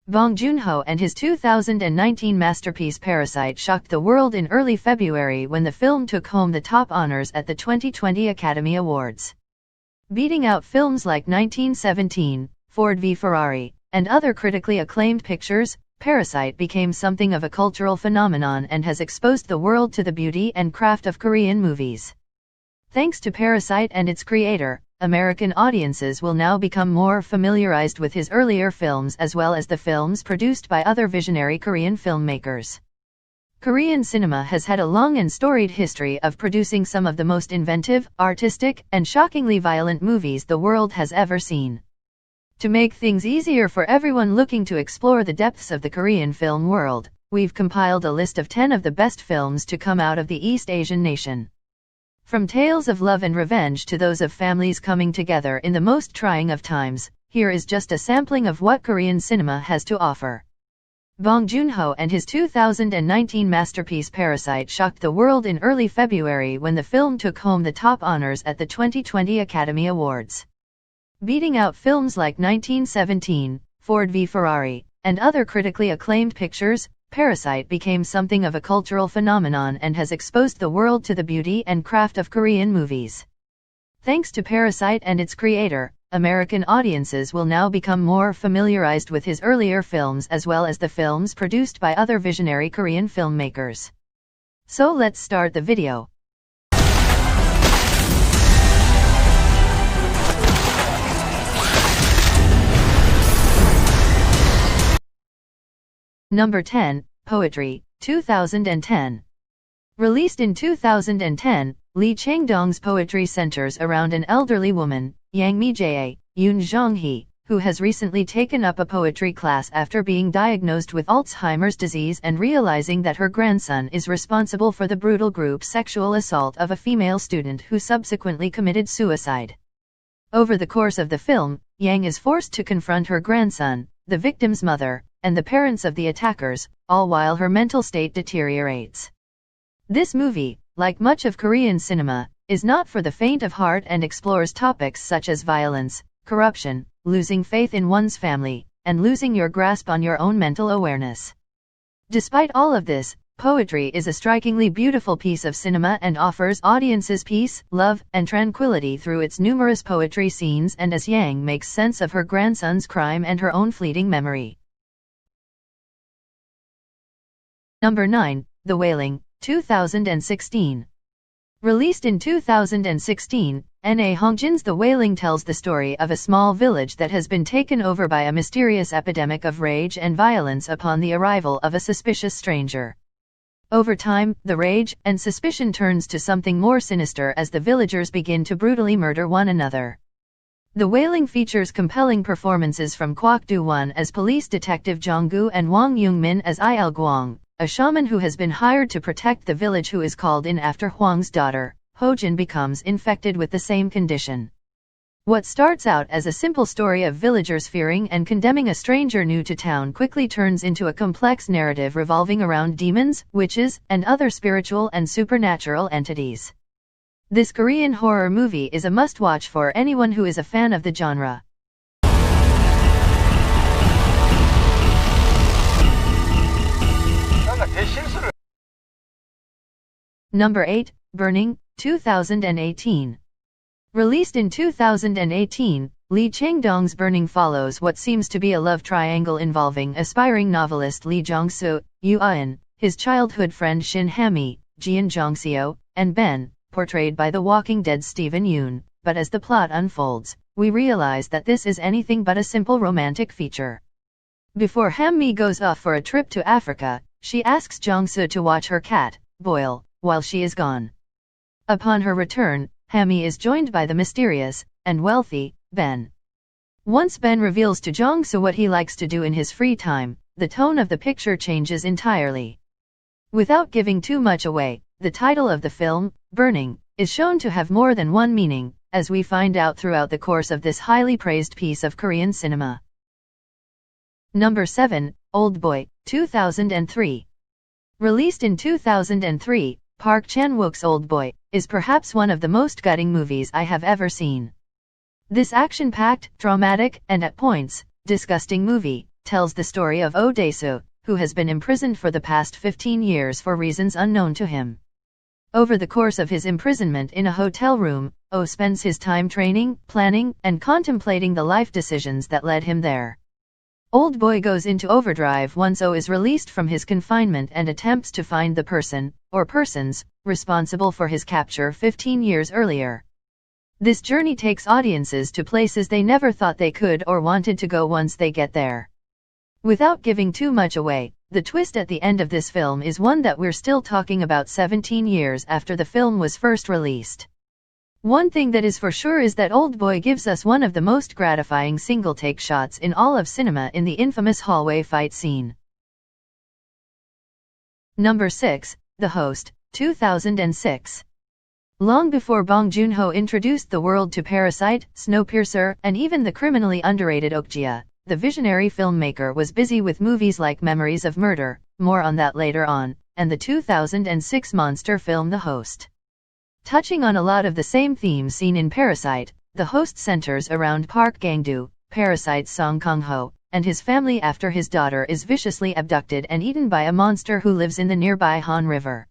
Bong Joon-ho and his 2019 masterpiece Parasite shocked the world in early February when the film took home the top honors at the 2020 Academy Awards. Beating out films like 1917, Ford v Ferrari, and other critically acclaimed pictures, Parasite became something of a cultural phenomenon and has exposed the world to the beauty and craft of Korean movies. Thanks to Parasite and its creator, American audiences will now become more familiarized with his earlier films as well as the films produced by other visionary Korean filmmakers. Korean cinema has had a long and storied history of producing some of the most inventive, artistic, and shockingly violent movies the world has ever seen. To make things easier for everyone looking to explore the depths of the Korean film world, we've compiled a list of 10 of the best films to come out of the East Asian nation. From tales of love and revenge to those of families coming together in the most trying of times, here is just a sampling of what Korean cinema has to offer. Bong Joon-ho and his 2019 masterpiece Parasite shocked the world in early February when the film took home the top honors at the 2020 Academy Awards. Beating out films like 1917, Ford v Ferrari, and other critically acclaimed pictures, Parasite became something of a cultural phenomenon and has exposed the world to the beauty and craft of Korean movies. Thanks to Parasite and its creator, American audiences will now become more familiarized with his earlier films as well as the films produced by other visionary Korean filmmakers. So let's start the video. Number 10, Poetry, 2010. Released in 2010, Lee Chang-dong's poetry centers around an elderly woman, Yang Mi-jae, Yoon Jong-hee, who has recently taken up a poetry class after being diagnosed with Alzheimer's disease and realizing that her grandson is responsible for the brutal group sexual assault of a female student who subsequently committed suicide. Over the course of the film, Yang is forced to confront her grandson, the victim's mother, and the parents of the attackers, all while her mental state deteriorates. This movie, like much of Korean cinema, is not for the faint of heart and explores topics such as violence, corruption, losing faith in one's family, and losing your grasp on your own mental awareness. Despite all of this, Poetry is a strikingly beautiful piece of cinema and offers audiences peace, love, and tranquility through its numerous poetry scenes and as Yang makes sense of her grandson's crime and her own fleeting memory. Number 9, The Wailing, 2016. Released in 2016, N.A. Hongjin's The Wailing tells the story of a small village that has been taken over by a mysterious epidemic of rage and violence upon the arrival of a suspicious stranger. Over time, the rage and suspicion turns to something more sinister as the villagers begin to brutally murder one another. The Wailing features compelling performances from Kwak Do-won as police detective Jong-gu and Wang Young-min as Il Gwang, a shaman who has been hired to protect the village who is called in after Hwang's daughter, Ho-jin, becomes infected with the same condition. What starts out as a simple story of villagers fearing and condemning a stranger new to town quickly turns into a complex narrative revolving around demons, witches, and other spiritual and supernatural entities. This Korean horror movie is a must-watch for anyone who is a fan of the genre. Number 8, Burning, 2018. Released in 2018, Lee Chang-dong's Burning follows what seems to be a love triangle involving aspiring novelist Lee Jong-soo, Yoo Ah-in, his childhood friend Shin Ha-mi, Jeon Jong-seo, and Ben, portrayed by The Walking Dead's Steven Yeun. But as the plot unfolds, we realize that this is anything but a simple romantic feature. Before Ha-mi goes off for a trip to Africa, she asks Jong-soo to watch her cat, Boyle, while she is gone. Upon her return, Ha-mi is joined by the mysterious and wealthy Ben. Once Ben reveals to Jong-soo what he likes to do in his free time, the tone of the picture changes entirely. Without giving too much away, the title of the film, Burning, is shown to have more than one meaning, as we find out throughout the course of this highly praised piece of Korean cinema. Number 7, Oldboy, 2003. Released in 2003, Park Chan-wook's Oldboy is perhaps one of the most gutting movies I have ever seen. This action-packed, dramatic, and at points, disgusting movie tells the story of Oh Dae-soo, who has been imprisoned for the past 15 years for reasons unknown to him. Over the course of his imprisonment in a hotel room, Oh spends his time training, planning, and contemplating the life decisions that led him there. Old Boy goes into overdrive once Oh is released from his confinement and attempts to find the person, or persons, responsible for his capture 15 years earlier. This journey takes audiences to places they never thought they could or wanted to go once they get there. Without giving too much away, the twist at the end of this film is one that we're still talking about 17 years after the film was first released. One thing that is for sure is that Old Boy gives us one of the most gratifying single-take shots in all of cinema in the infamous hallway fight scene. Number 6, The Host, 2006. Long before Bong Joon-ho introduced the world to Parasite, Snowpiercer, and even the criminally underrated Okja, the visionary filmmaker was busy with movies like Memories of Murder, more on that later on, and the 2006 monster film The Host. Touching on a lot of the same themes seen in Parasite, The Host centers around Park Gang-do, Parasite's Song Kang-ho, and his family after his daughter is viciously abducted and eaten by a monster who lives in the nearby Han River.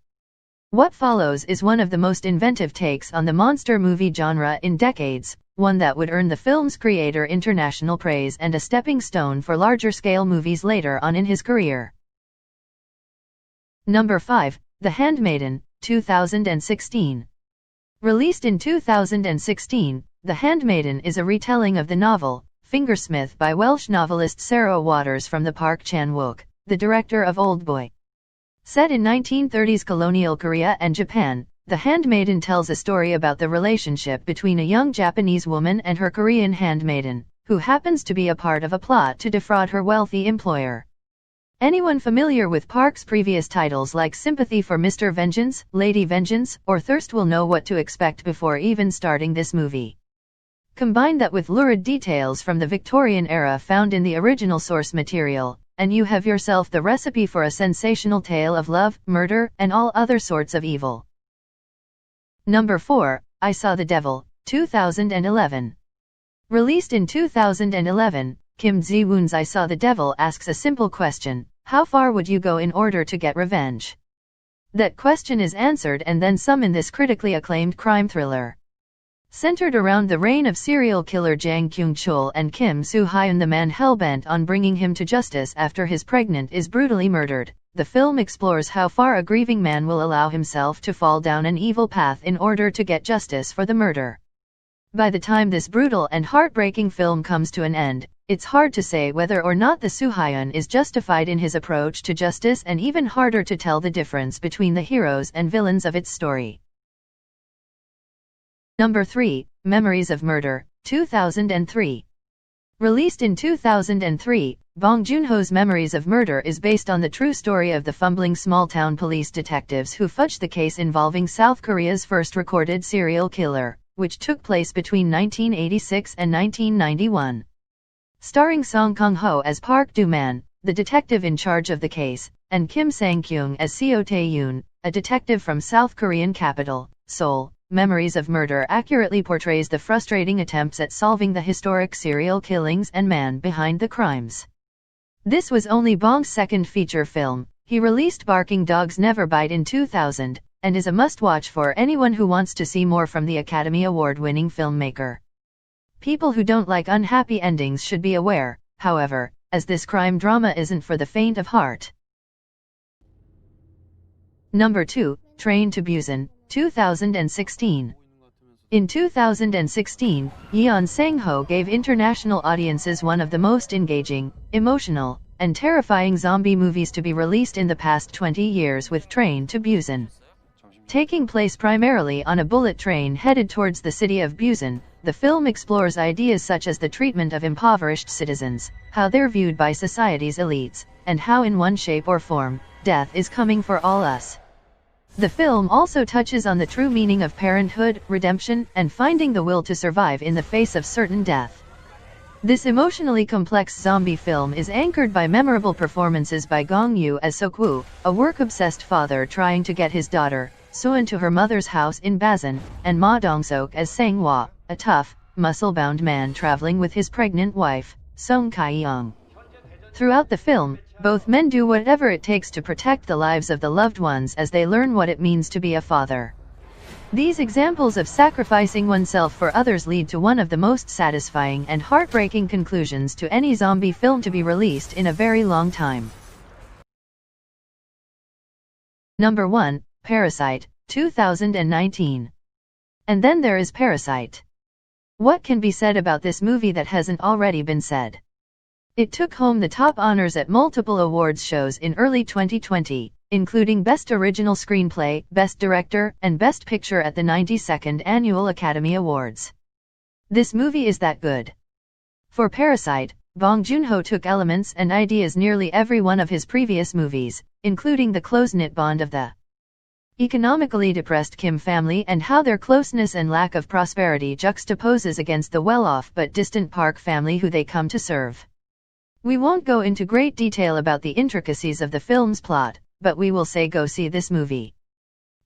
What follows is one of the most inventive takes on the monster movie genre in decades, one that would earn the film's creator international praise and a stepping stone for larger-scale movies later on in his career. Number 5, The Handmaiden, 2016. Released in 2016, The Handmaiden is a retelling of the novel, Fingersmith by Welsh novelist Sarah Waters from the Park Chan-wook, the director of Old Boy. Set in 1930s colonial Korea and Japan, The Handmaiden tells a story about the relationship between a young Japanese woman and her Korean handmaiden, who happens to be a part of a plot to defraud her wealthy employer. Anyone familiar with Park's previous titles like Sympathy for Mr. Vengeance, Lady Vengeance, or Thirst will know what to expect before even starting this movie. Combine that with lurid details from the Victorian era found in the original source material, and you have yourself the recipe for a sensational tale of love, murder, and all other sorts of evil. Number 4, I Saw the Devil, 2011. Released in 2011, Kim Ji-woon's I Saw the Devil asks a simple question: how far would you go in order to get revenge? That question is answered and then some in this critically acclaimed crime thriller. Centered around the reign of serial killer Jang Kyung-chul and Kim Soo-hyun, the man hell-bent on bringing him to justice after his pregnant is brutally murdered, the film explores how far a grieving man will allow himself to fall down an evil path in order to get justice for the murder. By the time this brutal and heartbreaking film comes to an end, it's hard to say whether or not the Soo-hyun is justified in his approach to justice, and even harder to tell the difference between the heroes and villains of its story. Number 3, Memories of Murder, 2003. Released in 2003, Bong Joon-ho's Memories of Murder is based on the true story of the fumbling small-town police detectives who fudged the case involving South Korea's first recorded serial killer, which took place between 1986 and 1991. Starring Song Kang-ho as Park Do-man, the detective in charge of the case, and Kim Sang-kyung as Seo Tae-yoon, a detective from South Korean capital, Seoul, Memories of Murder accurately portrays the frustrating attempts at solving the historic serial killings and man behind the crimes. This was only Bong's second feature film. He released Barking Dogs Never Bite in 2000, and is a must-watch for anyone who wants to see more from the Academy Award-winning filmmaker. People who don't like unhappy endings should be aware, however, as this crime drama isn't for the faint of heart. Number 2, Train to Busan, 2016. In 2016, Yeon Sang-ho gave international audiences one of the most engaging, emotional, and terrifying zombie movies to be released in the past 20 years with Train to Busan. Taking place primarily on a bullet train headed towards the city of Busan, the film explores ideas such as the treatment of impoverished citizens, how they're viewed by society's elites, and how in one shape or form, death is coming for all us. The film also touches on the true meaning of parenthood, redemption, and finding the will to survive in the face of certain death. This emotionally complex zombie film is anchored by memorable performances by Gong Yoo as Sok-woo, a work-obsessed father trying to get his daughter, Soon, to her mother's house in Basan, and Ma Dong-seok as Sang-hwa, a tough, muscle-bound man traveling with his pregnant wife, Song Kai-young. Throughout the film, both men do whatever it takes to protect the lives of the loved ones as they learn what it means to be a father. These examples of sacrificing oneself for others lead to one of the most satisfying and heartbreaking conclusions to any zombie film to be released in a very long time. Number 1, Parasite, 2019. And then there is Parasite. What can be said about this movie that hasn't already been said? It took home the top honors at multiple awards shows in early 2020, including Best Original Screenplay, Best Director, and Best Picture at the 92nd Annual Academy Awards. This movie is that good. For Parasite, Bong Joon-ho took elements and ideas nearly every one of his previous movies, including the close-knit bond of the economically depressed Kim family and how their closeness and lack of prosperity juxtaposes against the well-off but distant Park family who they come to serve. We won't go into great detail about the intricacies of the film's plot, but we will say go see this movie.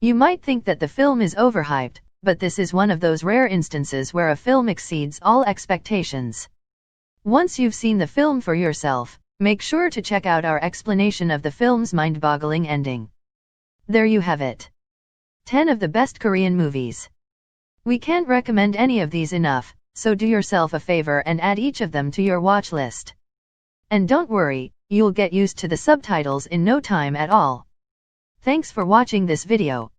You might think that the film is overhyped, but this is one of those rare instances where a film exceeds all expectations. Once you've seen the film for yourself, make sure to check out our explanation of the film's mind-boggling ending. There you have it. 10 of the best Korean movies. We can't recommend any of these enough, so do yourself a favor and add each of them to your watch list. And don't worry, you'll get used to the subtitles in no time at all. Thanks for watching this video.